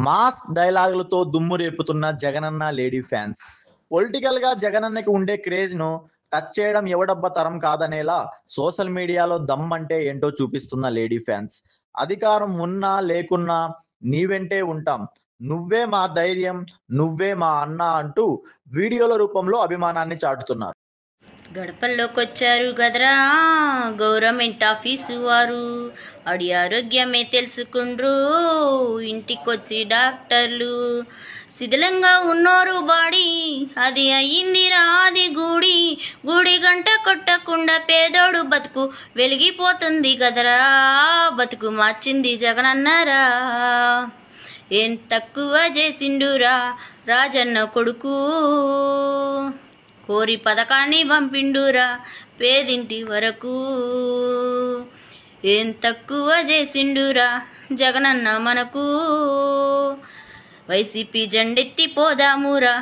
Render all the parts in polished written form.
Mass డైలాగులతో దుమ్ము రేపుతున్న Jagananna lady fans. Political గా జగనన్నకి ఉండే క్రేజ్ ను టచ్ చేయడం ఎవడబ్బ తరం కాదనేలా సోషల్ మీడియాలో దమ్ అంటే ఏంటో చూపిస్తున్న లేడీ ఫ్యాన్స్. అధికారం ఉన్నా లేకున్నా నీ వెంటే ఉంటాం, నువ్వే మా ధైర్యం, నువ్వే మా అన్న అంటూ వీడియోల రూపంలో అభిమానాన్ని చాటుతున్నారు. గడపల్లోకొచ్చారు గదరా గవర్నమెంట్ ఆఫీసు వారు, అడి ఆరోగ్యమే తెలుసుకుండ్రు ఇంటికొచ్చి డాక్టర్లు. శిథిలంగా ఉన్నోరు బాడీ అది అయ్యిందిరా అది గుడి, గుడి గంట కొట్టకుండా పేదోడు బతుకు వెలిగిపోతుంది గదరా, బతుకు మార్చింది జగనన్నరా. ఏం తక్కువ చేసిండురా రాజన్న కొడుకు, కోరి పథకాన్ని పంపిండురా పేదింటి వరకు. ఏం తక్కువ చేసిండురా జగనన్న మనకు, వైసీపీ జెండెత్తి పోదామురా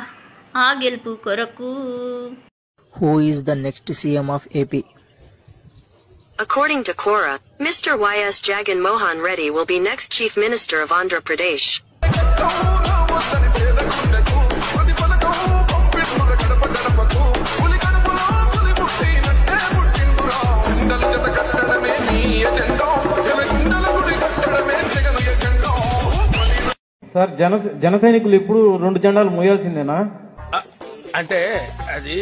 ఆ గెలుపు కొరకు. Who is the next CM of AP? According to Quora, Mr. Y.S. Jagan Mohan Reddy will be next Chief Minister of Andhra Pradesh. Sir జన సైనికులు ఇప్పుడు 2 జెండాలు మోయాల్సిందేనా? అంటే అది